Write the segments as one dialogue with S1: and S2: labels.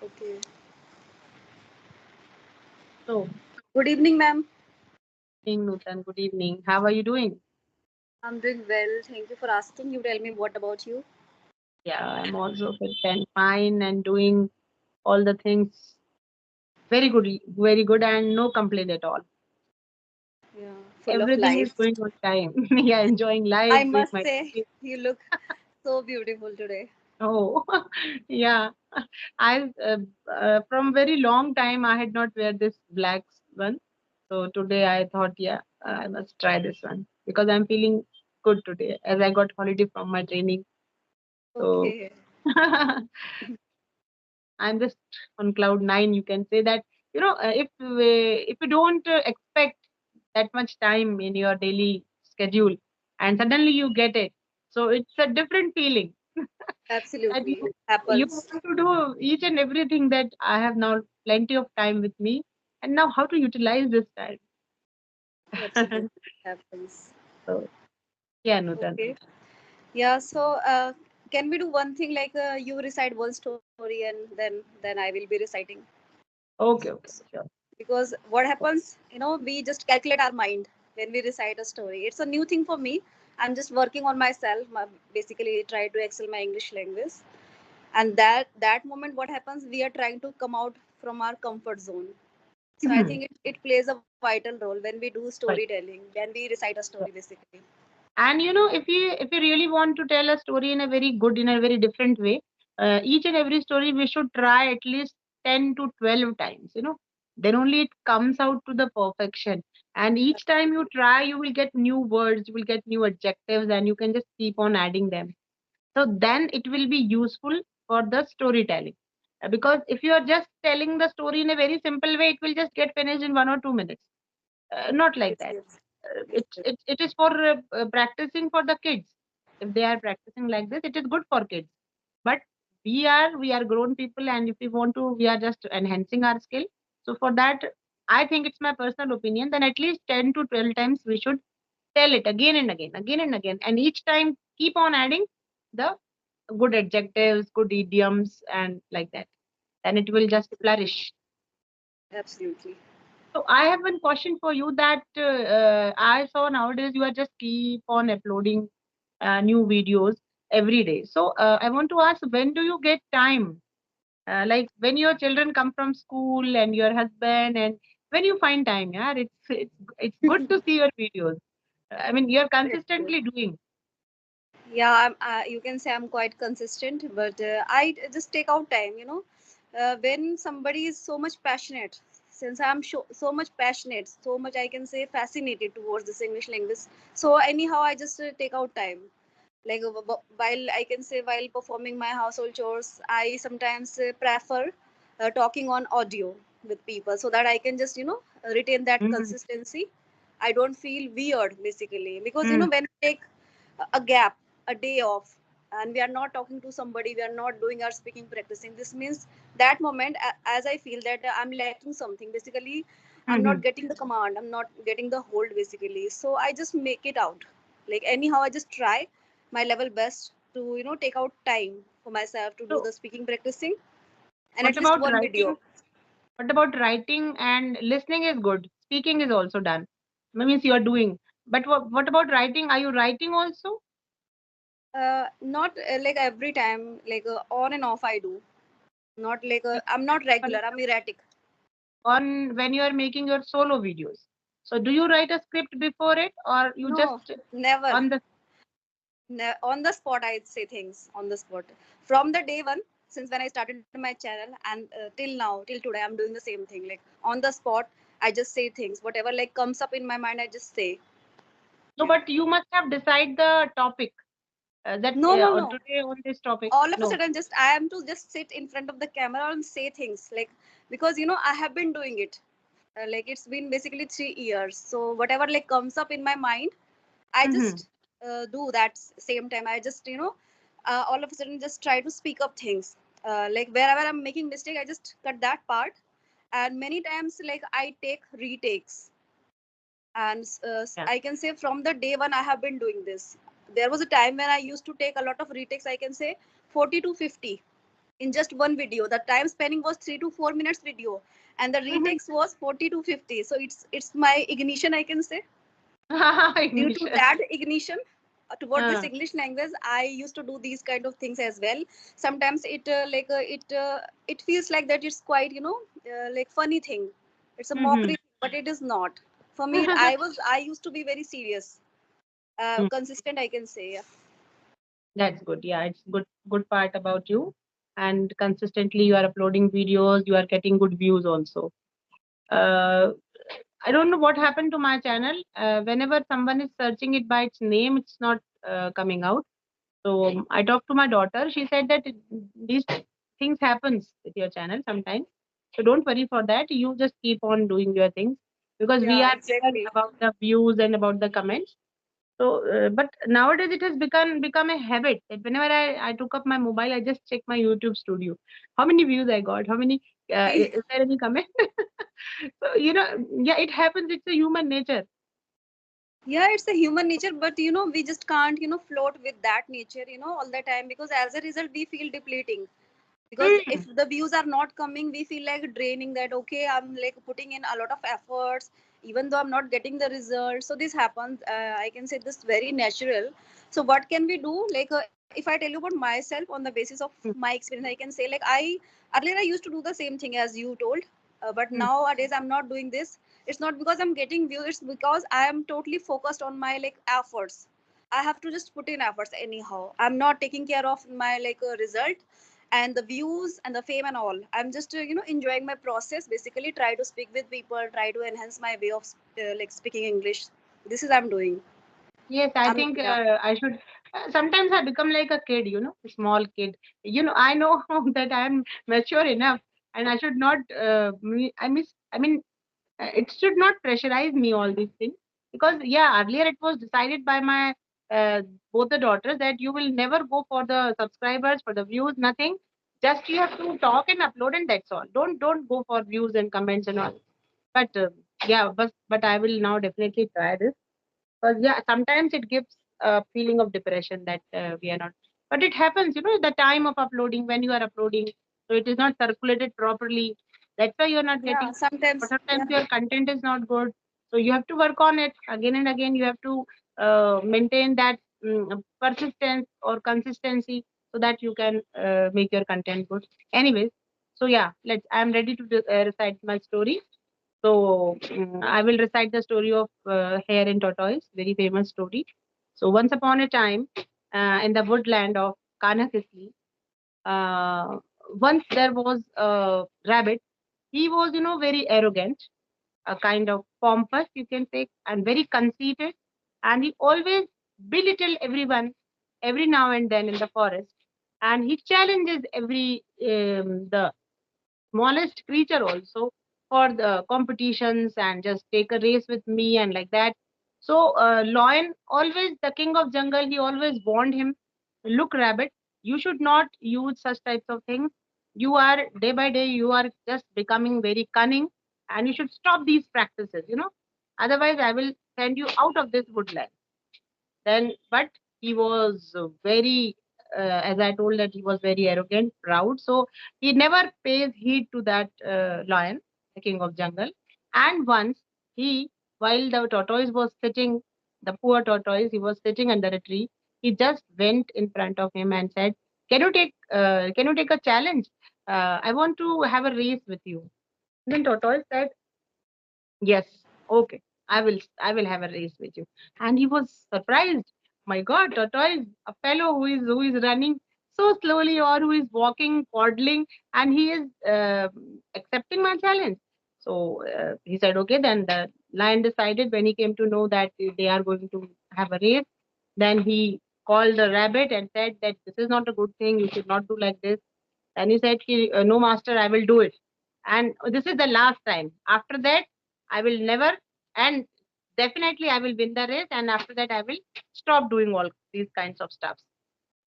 S1: Okay.
S2: So,
S1: Good evening, ma'am.
S2: evening, Nutan. Good evening. How are you doing?
S1: I'm doing well. Thank you for asking. You tell me what about you?
S2: Yeah, I'm also fit and fine and doing all the things very good, and no complaint at all.
S1: Yeah, full of
S2: Everything is
S1: life.
S2: going on time. Yeah, enjoying life,
S1: I
S2: doing
S1: must
S2: my
S1: say,
S2: duty.
S1: you look so beautiful today.
S2: Oh, yeah. I from very long time I had not wear this black one. So today I thought, yeah, I must try this one because I'm feeling good today as I got holiday from my training. So
S1: Okay.
S2: I'm just on cloud nine. You can say that, if you don't expect that much time in your daily schedule and suddenly you get it, so it's a different feeling. And
S1: Absolutely.
S2: you
S1: Happens.
S2: want to do each and everything that I have now plenty of time with me, and now how to utilize this time.
S1: Absolutely happens.
S2: So yeah, Nutan.
S1: Okay. Yeah, so can we do one thing like you recite one story and then I will be reciting?
S2: Okay, okay, sure.
S1: Because what happens, we just calculate our mind when we recite a story. It's a new thing for me. I'm just working on myself, basically try to excel my English language. And that moment, what happens, we are trying to come out from our comfort zone. So I think it plays a vital role when we do
S2: Right.
S1: storytelling, when we recite a story basically.
S2: And if you really want to tell a story in a very good, in a very different way, each and every story we should try at least 10 to 12 times. Then only it comes out to the perfection. And each time you try, you will get new words, you will get new adjectives, and you can just keep on adding them. So then it will be useful for the storytelling. Because if you are just telling the story in a very simple way, it will just get finished in 1 or 2 minutes. Not like
S1: Yes,
S2: that.
S1: yes.
S2: It is for practicing for the kids. If they are practicing like this, it is good for kids. But we are grown people, and if we want to, we are just enhancing our skill. So for that, I think it's my personal opinion. Then at least 10 to 12 times we should tell it again and again, and each time keep on adding the good adjectives, good idioms, and like that. Then it will just flourish.
S1: Absolutely.
S2: So I have one question for you that I saw nowadays you are just keep on uploading new videos every day. So I want to ask, when do you get time? Like when your children come from school and your husband, and when you find time, yeah, it's good to see your videos. I mean, you're
S1: Yes, yes.
S2: consistently doing.
S1: Yeah, you can say I'm quite consistent, but I just take out time. When somebody is so much passionate, since I'm so much passionate, so much I can say fascinated towards this English language. So anyhow, I just take out time. Like while I can say while performing my household chores, I sometimes prefer talking on audio with people so that I can just retain that
S2: Mm-hmm.
S1: consistency. I don't feel weird basically because
S2: Mm-hmm.
S1: when we take a gap, a day off, and we are not talking to somebody, we are not doing our speaking practicing, this means that moment, as I feel that I'm lacking something basically, I'm not
S2: Mm-hmm.
S1: getting the command, I'm not getting the hold basically, so I just make it out. Like anyhow, I just try my level best to take out time for myself to do
S2: So
S1: the speaking practicing, and
S2: what
S1: at least
S2: about
S1: one
S2: writing?
S1: video.
S2: What about writing and listening is good. Speaking is also done. Means you are doing. But what about writing? Are you writing also?
S1: Not like every time, like on and off I do, not like I'm not regular, I'm erratic.
S2: On when you are making your solo videos. So do you write a script before it, or you just
S1: No, never.
S2: on the
S1: On the spot, I'd say things on the spot. From the day one, since when I started my channel, and till now, till today, I'm doing the same thing. Like on the spot, I just say things. Whatever like comes up in my mind, I just say.
S2: no,
S1: Yeah.
S2: but you must have decide the topic that
S1: No, no,
S2: on
S1: no.
S2: today on this topic.
S1: All of a
S2: No.
S1: sudden, just I am to just sit in front of the camera and say things like, because I have been doing it. Like it's been basically 3 years. So whatever like comes up in my mind, I
S2: Mm-hmm.
S1: just do that same time. I just all of a sudden just try to speak up things. Like wherever I'm making mistake, I just cut that part. And many times, like I take retakes. And
S2: Yeah.
S1: I can say from the day one I have been doing this. There was a time when I used to take a lot of retakes. I can say 40 to 50. in just one video. The time spanning was 3 to 4 minutes video, and the retakes was 40 to 50. So it's my ignition, I can say. Due to
S2: Ignition.
S1: that ignition toward this
S2: Uh,
S1: English language, I used to do these kind of things as well. Sometimes it feels like that it's quite, like funny thing. It's a
S2: mhm.
S1: mockery thing, but it is not. For me, I used to be very serious,
S2: Mm,
S1: consistent, I can say. Yeah.
S2: that's good. Yeah, it's good part about you. And consistently you are uploading videos, you are getting good views also. Uh, I don't know what happened to my channel. Whenever someone is searching it by its name, it's not coming out. So I talked to my daughter. She said that these things happens with your channel sometimes. So don't worry for that. You just keep on doing your things because we
S1: Yeah,
S2: are here
S1: exactly.
S2: about the views and about the comments. So, but nowadays it has become a habit that whenever I took up my mobile, I just check my YouTube studio. How many views I got? How many? Is there any comment? So yeah, it happens. It's a human nature.
S1: Yeah, it's a human nature, but we just can't float with that nature all the time, because as a result we feel depleting. Because
S2: Mm.
S1: if the views are not coming, we feel like draining, that okay, I'm like putting in a lot of efforts, even though I'm not getting the result. So this happens, I can say this very natural. So what can we do? Like, if I tell you about myself on the basis of
S2: Mm.
S1: my experience, I can say, like, I earlier I used to do the same thing as you told, but
S2: Mm.
S1: nowadays I'm not doing this. It's not because I'm getting views, it's because I am totally focused on my like efforts. I have to just put in efforts anyhow. I'm not taking care of my like result and the views and the fame and all. I'm just enjoying my process, basically try to speak with people, try to enhance my way of like speaking English. This is I'm doing.
S2: Yes, I
S1: I'm
S2: think
S1: Yeah.
S2: I should. Sometimes I become like a kid, a small kid. I know that I am mature enough, and I should not. I miss. I mean, it should not pressurize me all these things because yeah, earlier it was decided by my uh, both the daughters that you will never go for the subscribers, for the views, nothing. Just you have to talk and upload, and that's all. Don't go for views and comments and all. But yeah, but I will now definitely try this. Because yeah, sometimes it gives a feeling of depression that we are not. But it happens, the time of uploading when you are uploading, so it is not circulated properly. That's why you're not
S1: Yeah,
S2: getting. Or
S1: sometimes.
S2: sometimes
S1: Yeah.
S2: your content is not good. So you have to work on it again and again. You have to maintain that persistence or consistency so that you can make your content good. Anyways, so yeah, I'm ready to recite my story. So I will recite the story of Hare and Tortoise, very famous story. So once upon a time, in the woodland of Kanakisli, uh, once there was a rabbit. He was, very arrogant, a kind of pompous, you can say, and very conceited, and he always belittle everyone every now and then in the forest, and he challenges every the smallest creature also for the competitions and just take a race with me and like that. So lion always the king of jungle, he always warned him, look rabbit, you should not use such types of things. You are day by day you are just becoming very cunning, and you should stop these practices, otherwise I will send you out of this woodland. Then, but he was very, as I told, that he was very arrogant, proud. So he never pays heed to that lion, the king of jungle. And once he, while the tortoise was sitting, the poor tortoise, he was sitting under a tree. He just went in front of him and said, can you take a challenge? I want to have a race with you." Then tortoise said, yes, okay. I will have a race with you. And he was surprised. My God, tortoise, a fellow who is running so slowly or who is walking, waddling, and he is accepting my challenge. So he said, okay. Then the lion decided when he came to know that they are going to have a race. Then he called the rabbit and said that this is not a good thing. You should not do like this. And he said, no, master, I will do it. And this is the last time. After that, I will never, and definitely I will win the race. And after that, I will stop doing all these kinds of stuff.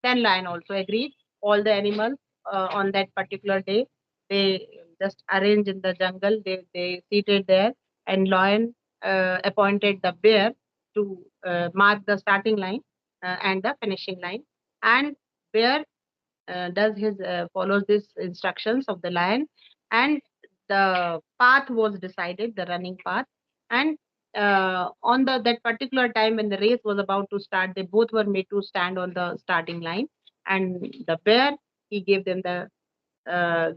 S2: Then lion also agreed. All the animals on that particular day, they just arranged in the jungle. They seated there, and lion appointed the bear to mark the starting line and the finishing line. And bear does his follows this instructions of the lion, and the path was decided, the running path. And on the that particular time when the race was about to start, they both were made to stand on the starting line. And the bear, he gave them the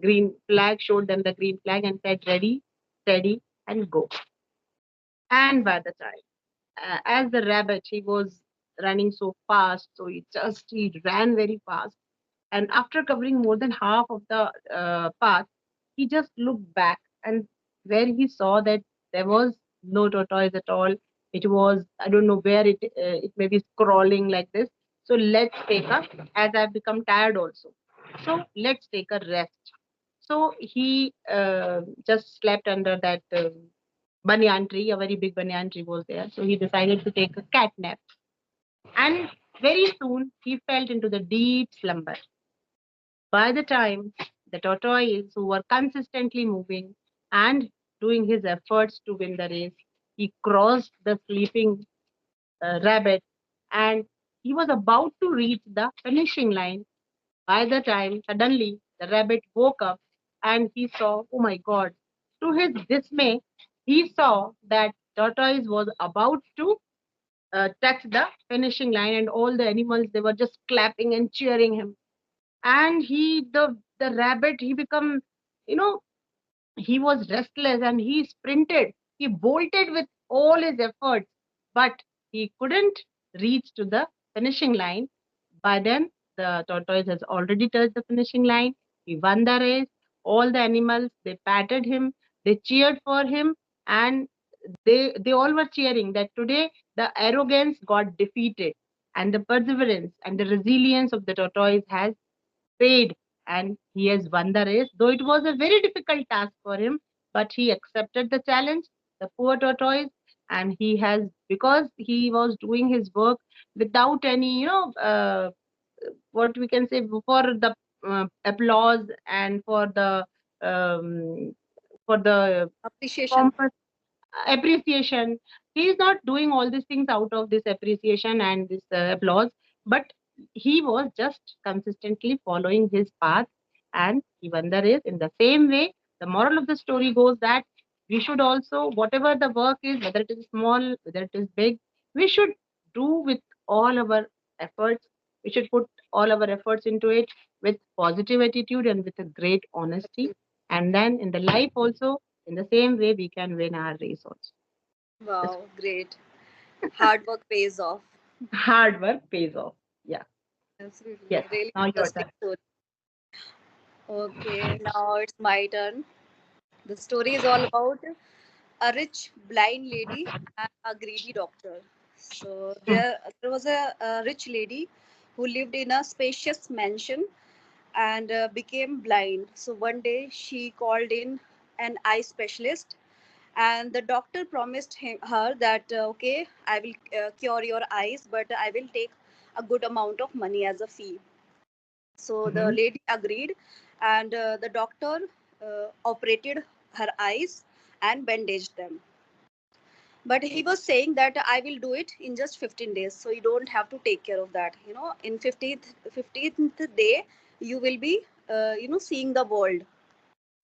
S2: green flag, showed them the green flag, and said, "Ready, steady, and go." And by the time, as the rabbit, he was running so fast, so he ran very fast. And after covering more than half of the path, he just looked back, and where he saw that there was no tortoise at all. It was, I don't know where it may be scrolling like this. So let's take a, as I've become tired also. So let's take a rest. So he just slept under that banyan tree. A very big banyan tree was there. So he decided to take a cat nap. And very soon he fell into the deep slumber. By the time the tortoise, who were consistently moving and doing his efforts to win the race, he crossed the sleeping rabbit, and he was about to reach the finishing line. By the time, suddenly, the rabbit woke up and he saw, oh my God, to his dismay, he saw that tortoise was about to touch the finishing line, and all the animals, they were just clapping and cheering him. And the rabbit, he become, you know, he was restless and he sprinted, he bolted with all his efforts, but he couldn't reach to the finishing line. By then the tortoise has already touched the finishing line. He won the race. All the animals, they patted him, they cheered for him, and they all were cheering that today the arrogance got defeated, and the perseverance and the resilience of the tortoise has paid, and he has won the race, though it was a very difficult task for him. But he accepted the challenge, the poor tortoise. And he has, because he was doing his work without any, what we can say, for the applause and um, for the
S1: Appreciation.
S2: pomp appreciation. He is not doing all these things out of this appreciation and this applause, but he was just consistently following his path, and he won the race. In the same way, the moral of the story goes that we should also, whatever the work is, whether it is small, whether it is big, we should do with all our efforts. We should put all our efforts into it with positive attitude and with a great honesty. And then in the life also, in the same way, we can win our race also. Just
S1: Wow, great. Hard work pays off.
S2: hard work pays off. Yeah.
S1: Absolutely.
S2: Yes.
S1: Really
S2: Now your
S1: interesting
S2: turn.
S1: story. Okay, now it's my turn. The story is all about a rich blind lady and a greedy doctor. So there was a rich lady who lived in a spacious mansion and became blind. So one day she called in an eye specialist, and the doctor promised her that okay, I will cure your eyes, but I will take a good amount of money as a fee. So the
S2: Mhm.
S1: lady agreed, and the doctor operated her eyes and bandaged them. But he was saying that I will do it in just 15 days, so you don't have to take care of that. In 15th day, you will be, seeing the world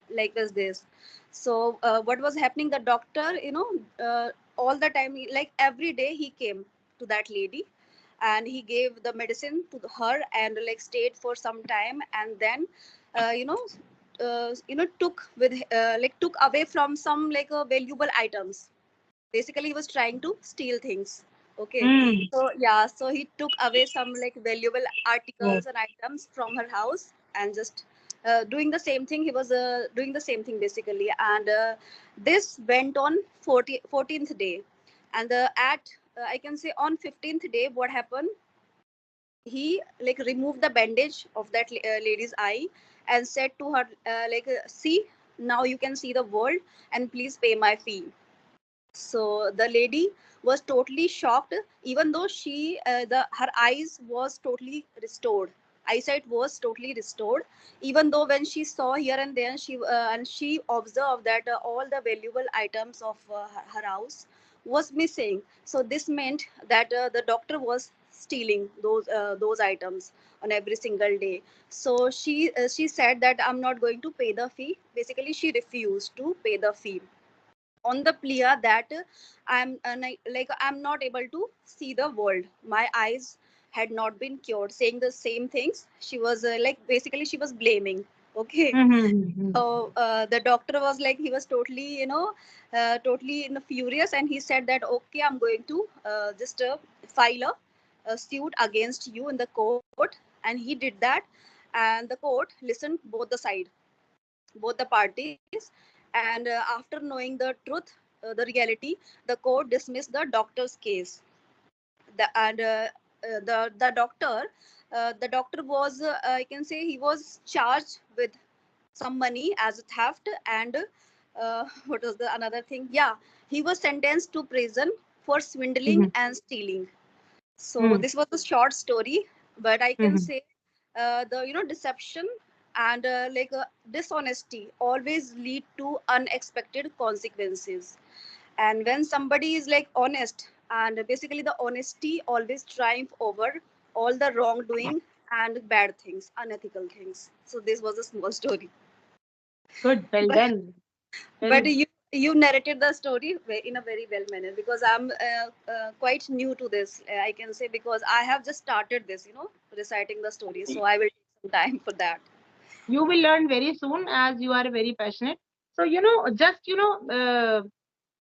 S1: like this. So what was happening? The doctor, all the time, like every day, he came to that lady, and he gave the medicine to her, and like stayed for some time, and then, uh, you know, took away from some like valuable items. Basically, he was trying to steal things. Okay,
S2: Mm.
S1: so yeah, so he took away some like valuable
S2: Oh.
S1: articles and items from her house, and just doing the same thing. He was doing the same thing basically, and this went on 14th day, and at I can say on 15th day, what happened? He like removed the bandage of that lady's eye, and said to her, see, now you can see the world, and please pay my fee. So the lady was totally shocked, even though the her eyes was totally restored. Eyesight was totally restored, even though when she saw here and there, she observed that all the valuable items of her house was missing. So this meant that the doctor was stealing those items on every single day. So she said that I'm not going to pay the fee. Basically, she refused to pay the fee on the plea that I'm not able to see the world. My eyes had not been cured. Saying the same things, she was basically she was blaming. Okay,
S2: Mm-hmm.
S1: so the doctor was like, he was totally, totally furious, and he said that okay, I'm going to just file a suit against you in the court, and he did that, and the court listened both the side, both the parties, and after knowing the truth, the reality, the court dismissed the doctor's case. The doctor was, I can say, he was charged with some money as a theft, and what was the another thing? Yeah, he was sentenced to prison for swindling
S2: Mm-hmm.
S1: and stealing. So this was a short story, but I can
S2: Mm-hmm.
S1: say the deception and dishonesty always lead to unexpected consequences. And when somebody is like honest, and basically the honesty always triumph over all the wrongdoing and bad things, unethical things. So this was a small story.
S2: Good. Well
S1: but
S2: done.
S1: but
S2: Well,
S1: you narrated the story in a very well manner, because I'm quite new to this, I can say, because I have just started this, reciting the story, so I will take some time for that.
S2: you will learn very soon as you are very passionate. So, just,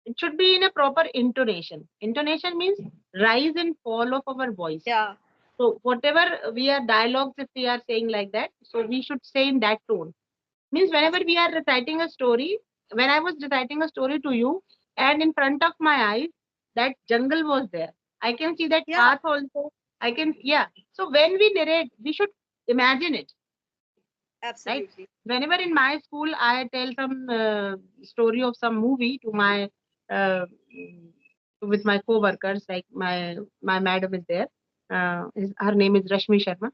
S2: it should be in a proper intonation. Intonation means rise and fall of our voice.
S1: Yeah,
S2: So, whatever we are dialogues, if we are saying like that, so we should say in that tone. Means whenever we are reciting a story, when I was reciting a story to you, and in front of my eyes, that jungle was there. I can see that
S1: yeah,
S2: path also. I can, yeah. So when we narrate, we should imagine it, right?
S1: absolutely.
S2: Whenever in my school I tell some story of some movie to my uh, with my co-workers, like my madam is there. Her name is Rashmi Sharma.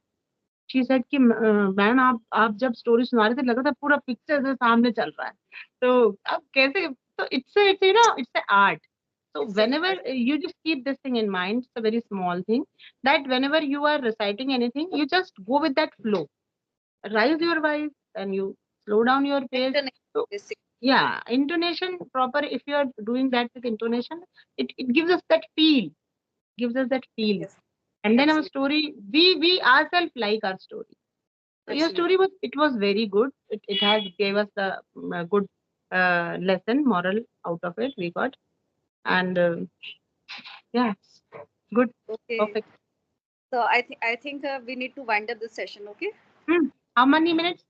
S2: She said कि ma'am आप जब story सुना रहे थे लगा था पूरा picture से सामने चल रहा है तो अब कैसे तो it's it's art so
S1: It's an
S2: whenever
S1: art.
S2: you just keep this thing in mind, it's a very small thing that whenever you are reciting anything, you just go with that flow, raise your voice and you slow down your pace.
S1: Internet,
S2: So
S1: basic.
S2: yeah, intonation proper. If you are doing that with intonation, it gives us that feel, gives us that feel.
S1: Yes,
S2: And then our
S1: absolutely,
S2: story, we ourselves like our story. So your
S1: absolutely.
S2: story was very good. It has gave us the good lesson moral out of it we got. And yeah, good,
S1: Okay,
S2: perfect.
S1: so I think we need to wind up this session. Okay,
S2: Hmm. How many minutes?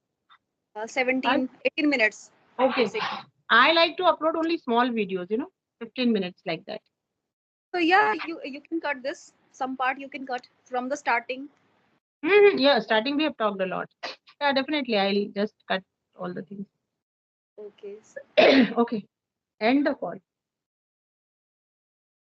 S1: 17, 18 minutes,
S2: Okay.
S1: basically.
S2: I like to upload only small videos, 15 minutes like that.
S1: So yeah, you can cut this. Some part you can cut from the starting.
S2: Yeah, starting we have talked a lot. Yeah, definitely. I'll just cut all the things.
S1: Okay.
S2: Okay. End the call.